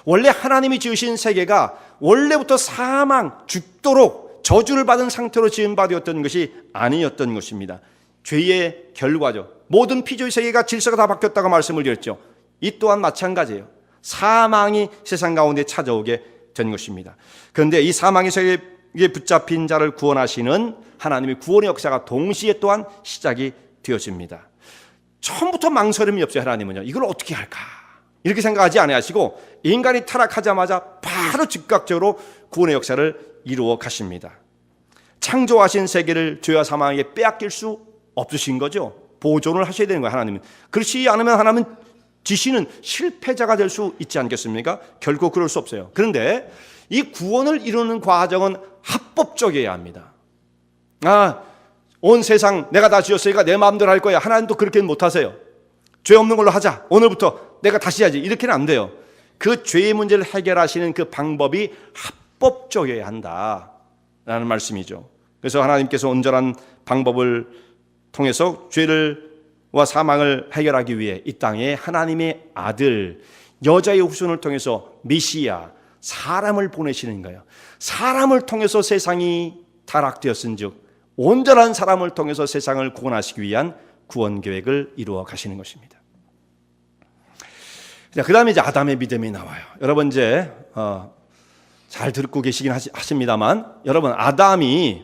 원래 하나님이 지으신 세계가 원래부터 사망, 죽도록 저주를 받은 상태로 지은 바 되었던 것이 아니었던 것입니다. 죄의 결과죠. 모든 피조의 세계가 질서가 다 바뀌었다고 말씀을 드렸죠. 이 또한 마찬가지예요. 사망이 세상 가운데 찾아오게 된 것입니다. 그런데 이 사망의 세계에 붙잡힌 자를 구원하시는 하나님의 구원의 역사가 동시에 또한 시작이 되어집니다. 처음부터 망설임이 없어요. 하나님은요, 이걸 어떻게 할까 이렇게 생각하지 않으시고 인간이 타락하자마자 바로 즉각적으로 구원의 역사를 이루어 가십니다. 창조하신 세계를 죄와 사망에게 빼앗길 수 없으신 거죠. 보존을 하셔야 되는 거예요. 하나님은. 그렇지 않으면 하나님은 지시는 실패자가 될 수 있지 않겠습니까? 결코 그럴 수 없어요. 그런데 이 구원을 이루는 과정은 합법적이어야 합니다. 온 세상 내가 다 지었으니까 내 마음대로 할 거야. 하나님도 그렇게는 못하세요. 죄 없는 걸로 하자. 오늘부터 내가 다시 해야지. 이렇게는 안 돼요. 그 죄의 문제를 해결하시는 그 방법이 합법적이어야 한다라는 말씀이죠. 그래서 하나님께서 온전한 방법을 통해서 죄와 사망을 해결하기 위해 이 땅에 하나님의 아들, 여자의 후손을 통해서 메시아, 사람을 보내시는 거예요. 사람을 통해서 세상이 타락되었은즉 온전한 사람을 통해서 세상을 구원하시기 위한 구원 계획을 이루어 가시는 것입니다. 그 다음에 이제 아담의 믿음이 나와요. 여러분 이제 잘 듣고 계시긴 하십니다만, 여러분 아담이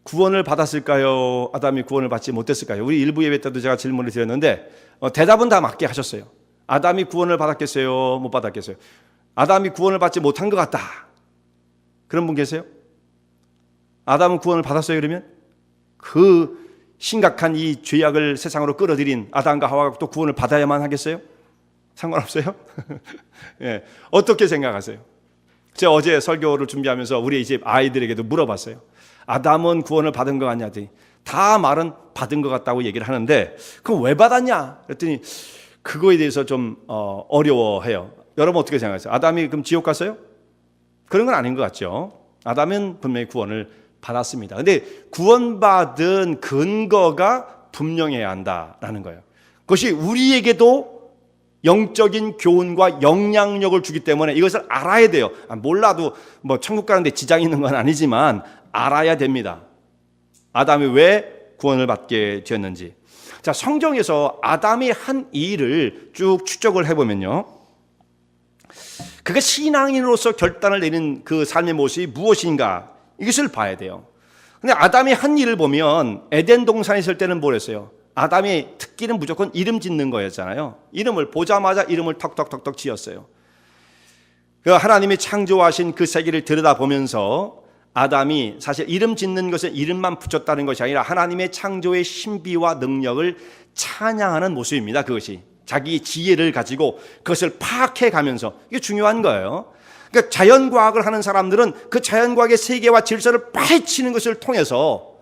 구원을 받았을까요? 아담이 구원을 받지 못했을까요? 우리 일부 예배 때도 제가 질문을 드렸는데 대답은 다 맞게 하셨어요. 아담이 구원을 받았겠어요? 못 받았겠어요? 아담이 구원을 받지 못한 것 같다. 그런 분 계세요? 아담은 구원을 받았어요? 그러면 그 심각한 이 죄악을 세상으로 끌어들인 아담과 하와가 또 구원을 받아야만 하겠어요? 상관없어요? 예, 어떻게 생각하세요? 제가 어제 설교를 준비하면서 우리 집 아이들에게도 물어봤어요. 아담은 구원을 받은 것 같냐? 다 말은 받은 것 같다고 얘기를 하는데 그럼 왜 받았냐? 그랬더니 그거에 대해서 좀 어려워해요. 여러분 어떻게 생각하세요? 아담이 그럼 지옥 갔어요? 그런 건 아닌 것 같죠. 아담은 분명히 구원을 받았습니다. 근데 구원받은 근거가 분명해야 한다라는 거예요. 그것이 우리에게도 영적인 교훈과 영향력을 주기 때문에 이것을 알아야 돼요. 몰라도 뭐 천국 가는데 지장이 있는 건 아니지만 알아야 됩니다. 아담이 왜 구원을 받게 되었는지. 자, 성경에서 아담이 한 일을 쭉 추적을 해보면요, 그가 신앙인으로서 결단을 내린 그 삶의 모습이 무엇인가, 이것을 봐야 돼요. 근데 아담이 한 일을 보면 에덴 동산에 있을 때는 뭘 했어요? 아담의 특기는 무조건 이름 짓는 거였잖아요. 이름을 보자마자 이름을 턱턱턱턱 지었어요. 하나님이 창조하신 그 세계를 들여다보면서 아담이 사실 이름 짓는 것은 이름만 붙였다는 것이 아니라 하나님의 창조의 신비와 능력을 찬양하는 모습입니다. 그것이 자기 지혜를 가지고 그것을 파악해 가면서, 이게 중요한 거예요. 그러니까 자연과학을 하는 사람들은 그 자연과학의 세계와 질서를 파헤치는 것을 통해서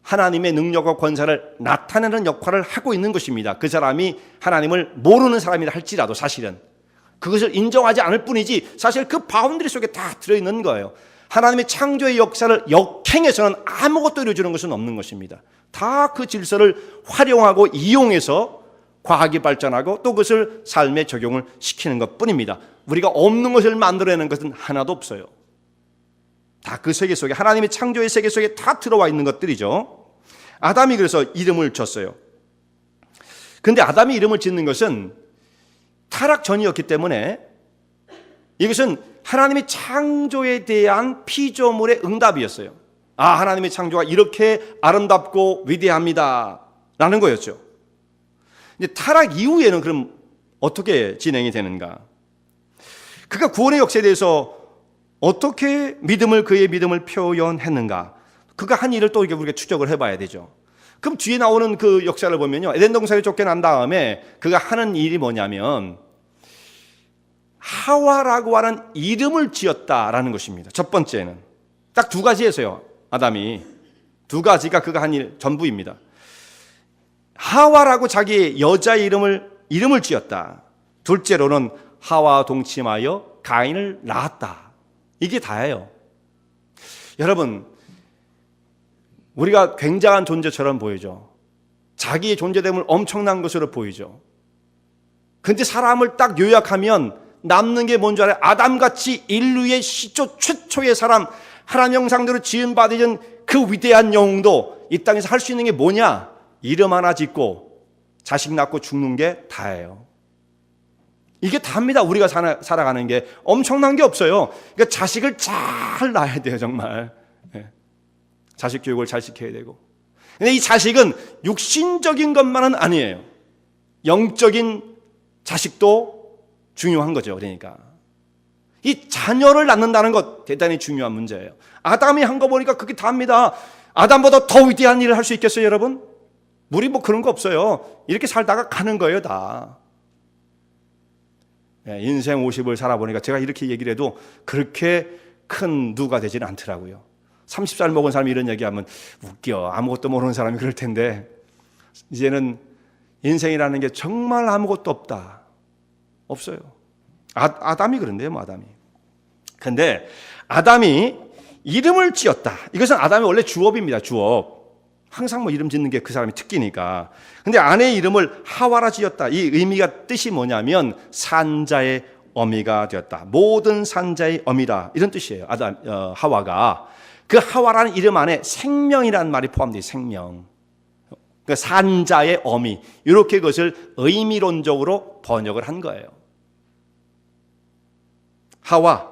하나님의 능력과 권세를 나타내는 역할을 하고 있는 것입니다. 그 사람이 하나님을 모르는 사람이라 할지라도 사실은 그것을 인정하지 않을 뿐이지 사실 그 바운드리 속에 다 들어있는 거예요. 하나님의 창조의 역사를 역행해서는 아무것도 이루어주는 것은 없는 것입니다. 다 그 질서를 활용하고 이용해서 과학이 발전하고 또 그것을 삶에 적용을 시키는 것뿐입니다. 우리가 없는 것을 만들어내는 것은 하나도 없어요. 다 그 세계 속에, 하나님의 창조의 세계 속에 다 들어와 있는 것들이죠. 아담이 그래서 이름을 졌어요. 그런데 아담이 이름을 짓는 것은 타락 전이었기 때문에 이것은 하나님의 창조에 대한 피조물의 응답이었어요. 하나님의 창조가 이렇게 아름답고 위대합니다 라는 거였죠. 근데 타락 이후에는 그럼 어떻게 진행이 되는가? 그가 구원의 역사에 대해서 어떻게 그의 믿음을 표현했는가? 그가 한 일을 또 우리가 추적을 해봐야 되죠. 그럼 뒤에 나오는 그 역사를 보면요, 에덴 동산에 쫓겨난 다음에 그가 하는 일이 뭐냐면 하와라고 하는 이름을 지었다라는 것입니다. 첫 번째는 딱 두 가지에서요. 아담이 두 가지가 그가 한 일 전부입니다. 하와라고 자기 여자의 이름을 지었다. 둘째로는 하와와 동침하여 가인을 낳았다. 이게 다예요. 여러분, 우리가 굉장한 존재처럼 보이죠. 자기의 존재됨을 엄청난 것으로 보이죠. 근데 사람을 딱 요약하면 남는 게 뭔 줄 알아요? 아담같이 인류의 시초 최초의 사람, 하나님 형상대로 지음받은 그 위대한 영웅도 이 땅에서 할 수 있는 게 뭐냐? 이름 하나 짓고 자식 낳고 죽는 게 다예요. 이게 다입니다. 우리가 살아가는 게 엄청난 게 없어요. 그러니까 자식을 잘 낳아야 돼요, 정말. 자식 교육을 잘 시켜야 되고. 근데 이 자식은 육신적인 것만은 아니에요. 영적인 자식도 중요한 거죠. 그러니까 이 자녀를 낳는다는 것 대단히 중요한 문제예요. 아담이 한 거 보니까 그게 다입니다. 아담보다 더 위대한 일을 할 수 있겠어요, 여러분? 우리 뭐 그런 거 없어요. 이렇게 살다가 가는 거예요, 다. 인생 50을 살아보니까 제가 이렇게 얘기를 해도 그렇게 큰 누가 되지는 않더라고요. 30살 먹은 사람이 이런 얘기하면 웃겨. 아무것도 모르는 사람이 그럴 텐데 이제는 인생이라는 게 정말 아무것도 없다. 없어요. 아담이 그런데요, 뭐 아담이. 근데 아담이 이름을 지었다. 이것은 아담의 원래 주업입니다. 주업. 항상 뭐 이름 짓는 게 그 사람의 특기니까. 근데 아내의 이름을 하와라 지었다. 이 의미가 뜻이 뭐냐면 산자의 어미가 되었다. 모든 산자의 어미라 이런 뜻이에요. 하와가. 그 하와라는 이름 안에 생명이라는 말이 포함되어 있어요. 생명. 그 산자의 어미. 이렇게 그것을 의미론적으로 번역을 한 거예요. 하와.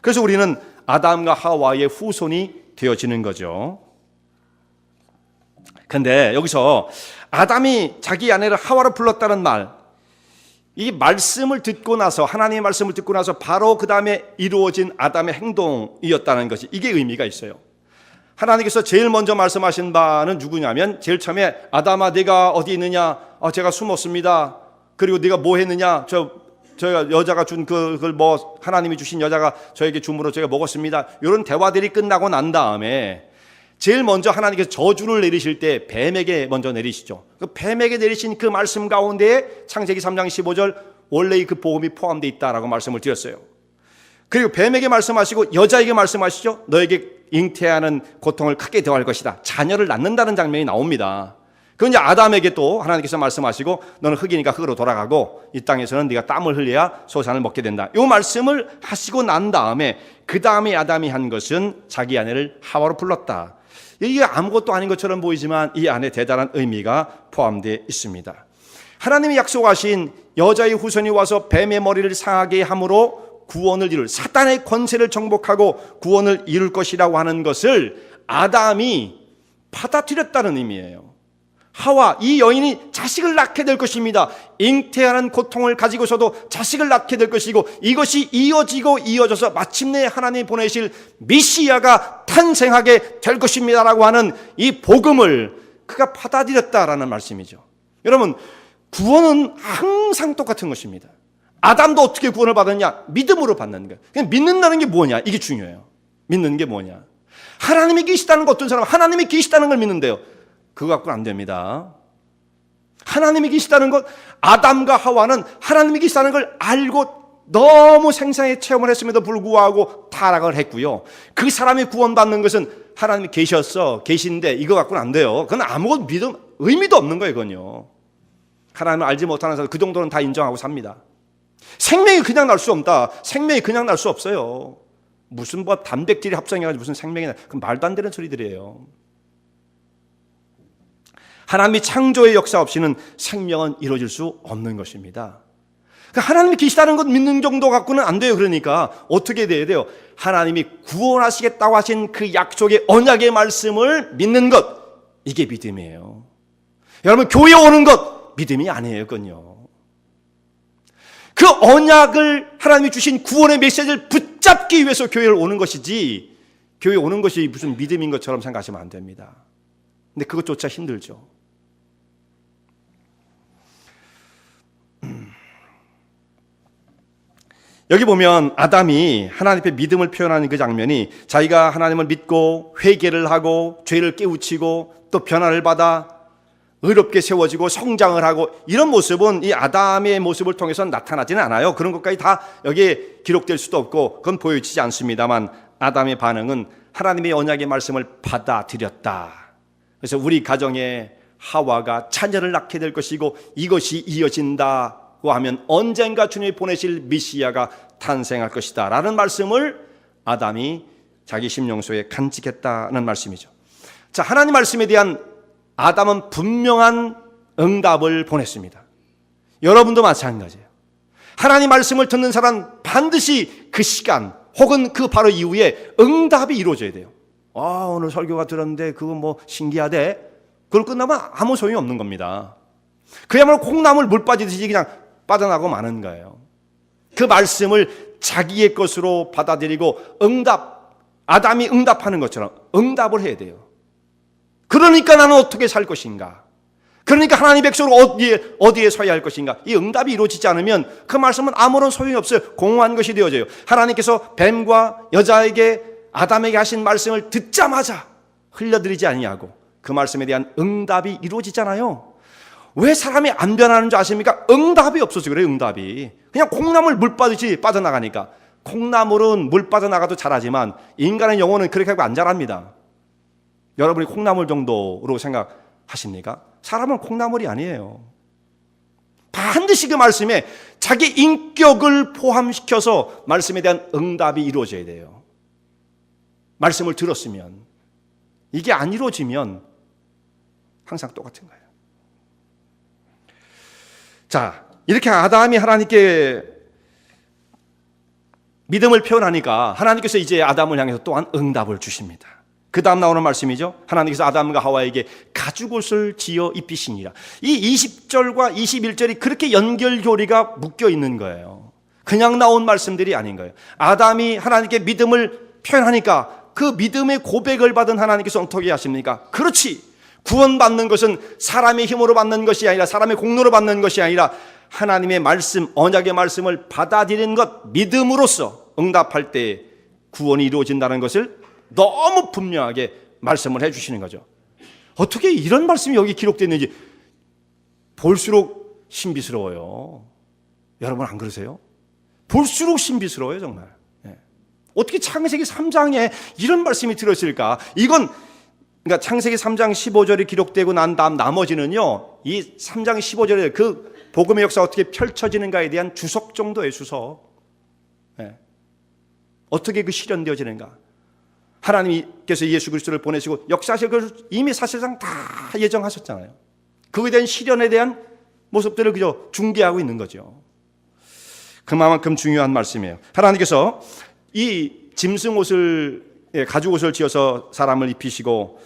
그래서 우리는 아담과 하와의 후손이 되어지는 거죠. 근데 여기서 아담이 자기 아내를 하와로 불렀다는 말, 이 말씀을 듣고 나서, 하나님의 말씀을 듣고 나서 바로 그 다음에 이루어진 아담의 행동이었다는 것이, 이게 의미가 있어요. 하나님께서 제일 먼저 말씀하신 바는 누구냐면, 제일 처음에 아담아 네가 어디 있느냐? 제가 숨었습니다. 그리고 네가 뭐 했느냐? 저희가 여자가 준 그걸 뭐 하나님이 주신 여자가 저에게 줌으로 제가 먹었습니다. 이런 대화들이 끝나고 난 다음에 제일 먼저 하나님께서 저주를 내리실 때 뱀에게 먼저 내리시죠. 그 뱀에게 내리신 그 말씀 가운데 창세기 3장 15절 원래의 그 복음이 포함되어 있다라고 말씀을 드렸어요. 그리고 뱀에게 말씀하시고 여자에게 말씀하시죠. 너에게 잉태하는 고통을 크게 더할 것이다. 자녀를 낳는다는 장면이 나옵니다. 그건 이제 아담에게 또 하나님께서 말씀하시고 너는 흙이니까 흙으로 돌아가고 이 땅에서는 네가 땀을 흘려야 소산을 먹게 된다. 이 말씀을 하시고 난 다음에 그 다음에 아담이 한 것은 자기 아내를 하와로 불렀다. 이게 아무것도 아닌 것처럼 보이지만 이 안에 대단한 의미가 포함되어 있습니다. 하나님이 약속하신 여자의 후손이 와서 뱀의 머리를 상하게 함으로 구원을 이룰, 사단의 권세를 정복하고 구원을 이룰 것이라고 하는 것을 아담이 받아들였다는 의미예요. 하와, 이 여인이 자식을 낳게 될 것입니다. 잉태하는 고통을 가지고서도 자식을 낳게 될 것이고 이것이 이어지고 이어져서 마침내 하나님이 보내실 메시아가 탄생하게 될 것입니다라고 하는 이 복음을 그가 받아들였다라는 말씀이죠. 여러분, 구원은 항상 똑같은 것입니다. 아담도 어떻게 구원을 받았냐? 믿음으로 받는 거예요. 그냥 믿는다는 게 뭐냐? 이게 중요해요. 믿는 게 뭐냐? 하나님이 계시다는 거, 어떤 사람은 하나님이 계시다는 걸 믿는데요. 그거 갖고는 안 됩니다. 하나님이 계시다는 것, 아담과 하와는 하나님이 계시다는 걸 알고 너무 생생하게 체험을 했음에도 불구하고 타락을 했고요. 그 사람이 구원받는 것은 하나님이 계신데 이거 갖고는 안 돼요. 그건 아무것도 의미도 없는 거예요. 그건요. 하나님을 알지 못하는 사람 그 정도는 다 인정하고 삽니다. 생명이 그냥 날 수 없다. 생명이 그냥 날 수 없어요. 무슨 뭐 단백질이 합성해가지고 무슨 생명이 나? 그 말도 안 되는 소리들이에요. 하나님이 창조의 역사 없이는 생명은 이루어질 수 없는 것입니다. 그러니까 하나님이 계시다는 것 믿는 정도 갖고는 안 돼요. 그러니까 어떻게 돼야 돼요? 하나님이 구원하시겠다고 하신 그 약속의 언약의 말씀을 믿는 것, 이게 믿음이에요. 여러분, 교회에 오는 것 믿음이 아니에요. 그건요. 그 언약을 하나님이 주신 구원의 메시지를 붙잡기 위해서 교회를 오는 것이지, 교회에 오는 것이 무슨 믿음인 것처럼 생각하시면 안 됩니다. 근데 그것조차 힘들죠. 여기 보면 아담이 하나님 앞에 믿음을 표현하는 그 장면이, 자기가 하나님을 믿고 회개를 하고 죄를 깨우치고 또 변화를 받아 의롭게 세워지고 성장을 하고 이런 모습은 이 아담의 모습을 통해서 나타나지는 않아요. 그런 것까지 다 여기에 기록될 수도 없고 그건 보여지지 않습니다만 아담의 반응은 하나님의 언약의 말씀을 받아들였다. 그래서 우리 가정에 하와가 자녀를 낳게 될 것이고 이것이 이어진다고 하면 언젠가 주님이 보내실 메시아가 탄생할 것이다 라는 말씀을 아담이 자기 심령소에 간직했다는 말씀이죠. 자, 하나님 말씀에 대한 아담은 분명한 응답을 보냈습니다. 여러분도 마찬가지예요. 하나님 말씀을 듣는 사람 반드시 그 시간 혹은 그 바로 이후에 응답이 이루어져야 돼요. 오늘 설교가 들었는데 그거 뭐 신기하대. 그걸 끝나면 아무 소용이 없는 겁니다. 그야말로 콩나물 물 빠지듯이 그냥 빠져나가고 마는 거예요. 그 말씀을 자기의 것으로 받아들이고 아담이 응답하는 것처럼 응답을 해야 돼요. 그러니까 나는 어떻게 살 것인가? 그러니까 하나님의 백성으로 어디에 서야 할 것인가? 이 응답이 이루어지지 않으면 그 말씀은 아무런 소용이 없어요. 공허한 것이 되어져요. 하나님께서 뱀과 여자에게 아담에게 하신 말씀을 듣자마자 흘려드리지 아니하고 그 말씀에 대한 응답이 이루어지잖아요. 왜 사람이 안 변하는 줄 아십니까? 응답이 없어서 그래요. 응답이 그냥 콩나물 물 빠듯이 빠져나가니까. 콩나물은 물 빠져나가도 자라지만 인간의 영혼은 그렇게 하고 안 자랍니다. 여러분이 콩나물 정도로 생각하십니까? 사람은 콩나물이 아니에요. 반드시 그 말씀에 자기 인격을 포함시켜서 말씀에 대한 응답이 이루어져야 돼요. 말씀을 들었으면. 이게 안 이루어지면 항상 똑같은 거예요. 자, 이렇게 아담이 하나님께 믿음을 표현하니까 하나님께서 이제 아담을 향해서 또한 응답을 주십니다. 그 다음 나오는 말씀이죠. 하나님께서 아담과 하와에게 가죽옷을 지어 입히시니라. 이 20절과 21절이 그렇게 연결고리가 묶여 있는 거예요. 그냥 나온 말씀들이 아닌 거예요. 아담이 하나님께 믿음을 표현하니까 그 믿음의 고백을 받은 하나님께서 어떻게 하십니까? 그렇지. 구원받는 것은 사람의 힘으로 받는 것이 아니라 사람의 공로로 받는 것이 아니라 하나님의 말씀, 언약의 말씀을 받아들이는 것, 믿음으로써 응답할 때 구원이 이루어진다는 것을 너무 분명하게 말씀을 해주시는 거죠. 어떻게 이런 말씀이 여기 기록되어 있는지 볼수록 신비스러워요. 여러분 안 그러세요? 볼수록 신비스러워요 정말. 어떻게 창세기 3장에 이런 말씀이 들어있을까? 이건 그러니까 창세기 3장 15절이 기록되고 난 다음 나머지는요, 이 3장 15절에 그 복음의 역사가 어떻게 펼쳐지는가에 대한 주석 정도의 주석. 어떻게 그 실현되어지는가? 하나님께서 예수 그리스도를 보내시고 역사하실 것을 이미 사실상 다 예정하셨잖아요. 그거에 대한 실현에 대한 모습들을 그저 중계하고 있는 거죠. 그만큼 중요한 말씀이에요. 하나님께서 이 짐승옷을, 가죽옷을 지어서 사람을 입히시고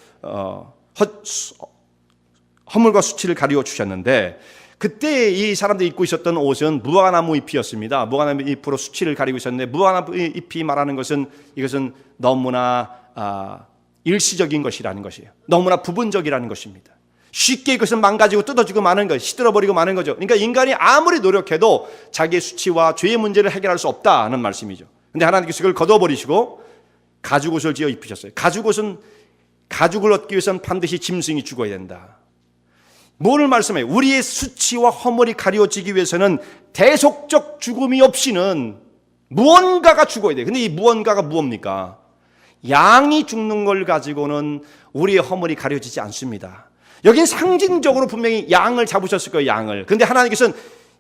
허물과 수치를 가리워 주셨는데 그때 이 사람들이 입고 있었던 옷은 무화과나무 잎이었습니다. 무화과나무 잎으로 수치를 가리고 있었는데 무화과나무 잎이 말하는 것은 이것은 너무나 일시적인 것이라는 것이에요. 너무나 부분적이라는 것입니다. 쉽게 이것은 망가지고 뜯어지고 마는 것, 시들어버리고 마는 거죠. 그러니까 인간이 아무리 노력해도 자기의 수치와 죄의 문제를 해결할 수 없다는 말씀이죠. 그런데 하나님께서 그걸 걷어버리시고 가죽옷을 지어 입히셨어요. 가죽옷은 가죽을 얻기 위해서는 반드시 짐승이 죽어야 된다. 뭐를 말씀해요? 우리의 수치와 허물이 가려지기 위해서는 대속적 죽음이 없이는 무언가가 죽어야 돼요. 근데 이 무언가가 무엇입니까? 양이 죽는 걸 가지고는 우리의 허물이 가려지지 않습니다. 여긴 상징적으로 분명히 양을 잡으셨을 거예요. 양을. 근데 하나님께서는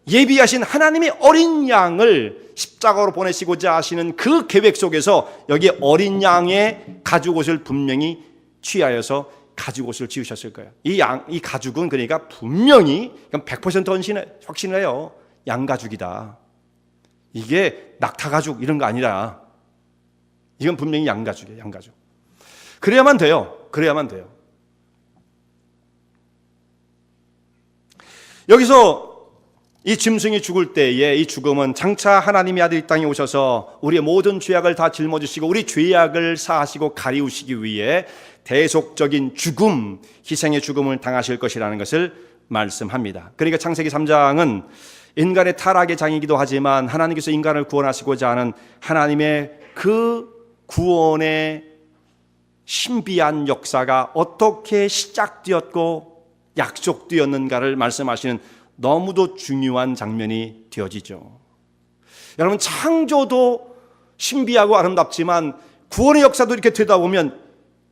예비하신 하나님의 어린 양을 십자가로 보내시고자 하시는 그 계획 속에서 여기 어린 양의 가죽옷을 분명히 취하여서 가죽옷을 지으셨을 거예요. 이 가죽은 그러니까 분명히 100% 확신을 해요. 양가죽이다. 이게 낙타가죽 이런 거 아니라 이건 분명히 양가죽이에요. 양가죽. 그래야만 돼요. 그래야만 돼요. 여기서 이 짐승이 죽을 때에 이 죽음은 장차 하나님의 아들이 이 땅에 오셔서 우리의 모든 죄악을 다 짊어지시고 우리 죄악을 사하시고 가리우시기 위해 대속적인 죽음, 희생의 죽음을 당하실 것이라는 것을 말씀합니다. 그러니까 창세기 3장은 인간의 타락의 장이기도 하지만 하나님께서 인간을 구원하시고자 하는 하나님의 그 구원의 신비한 역사가 어떻게 시작되었고 약속되었는가를 말씀하시는 너무도 중요한 장면이 되어지죠. 여러분, 창조도 신비하고 아름답지만 구원의 역사도 이렇게 되다 보면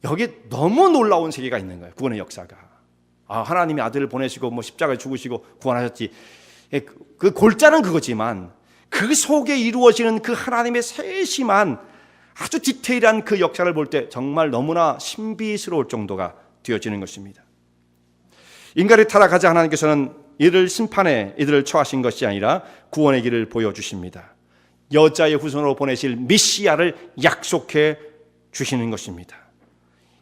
여기 너무 놀라운 세계가 있는 거예요. 구원의 역사가. 하나님이 아들을 보내시고 십자가에 죽으시고 구원하셨지. 그 골자는 그거지만 그 속에 이루어지는 그 하나님의 세심한 아주 디테일한 그 역사를 볼 때 정말 너무나 신비스러울 정도가 되어지는 것입니다. 인간이 타락하자 하나님께서는 이를 심판에 이들을 처하신 것이 아니라 구원의 길을 보여주십니다. 여자의 후손으로 보내실 메시아를 약속해 주시는 것입니다.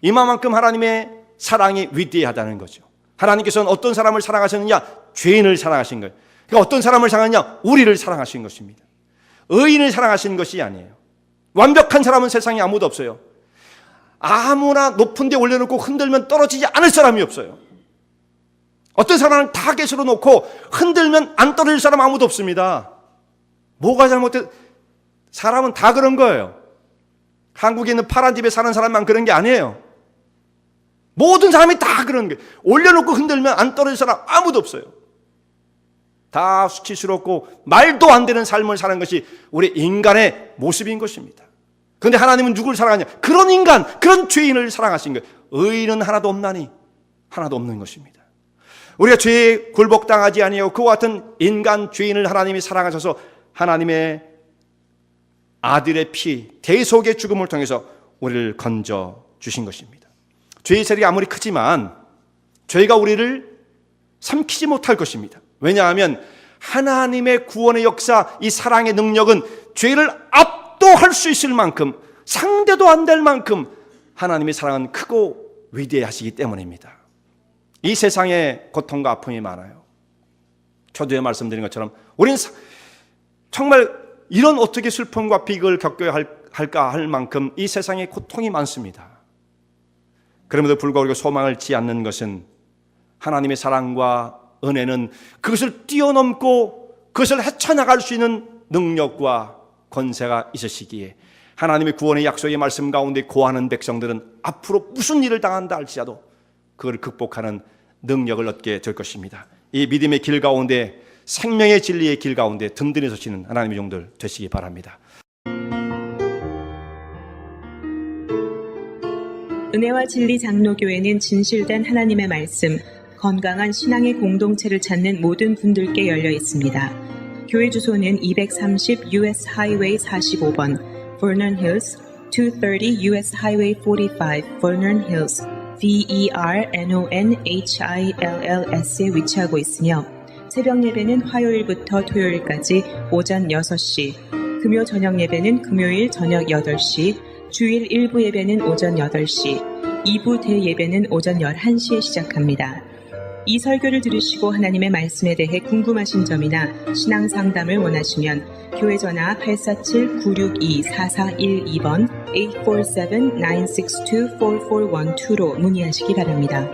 이만큼 하나님의 사랑이 위대하다는 거죠. 하나님께서는 어떤 사람을 사랑하셨느냐? 죄인을 사랑하신 거예요. 그러니까 어떤 사람을 사랑하느냐? 우리를 사랑하신 것입니다. 의인을 사랑하신 것이 아니에요. 완벽한 사람은 세상에 아무도 없어요. 아무나 높은 데 올려놓고 흔들면 떨어지지 않을 사람이 없어요. 어떤 사람은 타겟으로 놓고 흔들면 안 떨어질 사람 아무도 없습니다. 뭐가 잘못된? 사람은 다 그런 거예요. 한국에 있는 파란 집에 사는 사람만 그런 게 아니에요. 모든 사람이 다 그런 거예요. 올려놓고 흔들면 안 떨어질 사람 아무도 없어요. 다 수치스럽고 말도 안 되는 삶을 사는 것이 우리 인간의 모습인 것입니다. 그런데 하나님은 누구를 사랑하냐? 그런 인간, 그런 죄인을 사랑하신 거예요. 의인은 하나도 없나니? 하나도 없는 것입니다. 우리가 죄에 굴복당하지 아니하고 그와 같은 인간 죄인을 하나님이 사랑하셔서 하나님의 아들의 피, 대속의 죽음을 통해서 우리를 건져 주신 것입니다. 죄의 세력이 아무리 크지만 죄가 우리를 삼키지 못할 것입니다. 왜냐하면 하나님의 구원의 역사, 이 사랑의 능력은 죄를 압도할 수 있을 만큼, 상대도 안 될 만큼 하나님의 사랑은 크고 위대하시기 때문입니다. 이 세상에 고통과 아픔이 많아요. 초두에 말씀드린 것처럼 우리는 정말 이런 어떻게 슬픔과 비극을 겪어야 할까 할 만큼 이 세상에 고통이 많습니다. 그럼에도 불구하고 우리가 소망을 짓지 않는 것은 하나님의 사랑과 은혜는 그것을 뛰어넘고 그것을 헤쳐나갈 수 있는 능력과 권세가 있으시기에 하나님의 구원의 약속의 말씀 가운데 고하는 백성들은 앞으로 무슨 일을 당한다 할지라도 그걸 극복하는 능력을 얻게 될 것입니다. 이 믿음의 길 가운데, 생명의 진리의 길 가운데 든든히 서시는 하나님의 종들 되시기 바랍니다. 은혜와 진리 장로교회는 진실된 하나님의 말씀, 건강한 신앙의 공동체를 찾는 모든 분들께 열려 있습니다. 교회 주소는 230 US Highway 45번, Vernon Hills, 230 US Highway 45, Vernon Hills, VERNONHILLS에 위치하고 있으며 새벽 예배는 화요일부터 토요일까지 오전 6시, 금요 저녁 예배는 금요일 저녁 8시, 주일 1부 예배는 오전 8시, 2부 대예배는 오전 11시에 시작합니다. 이 설교를 들으시고 하나님의 말씀에 대해 궁금하신 점이나 신앙 상담을 원하시면 교회 전화 847-962-4412번 847-962-4412로 문의하시기 바랍니다.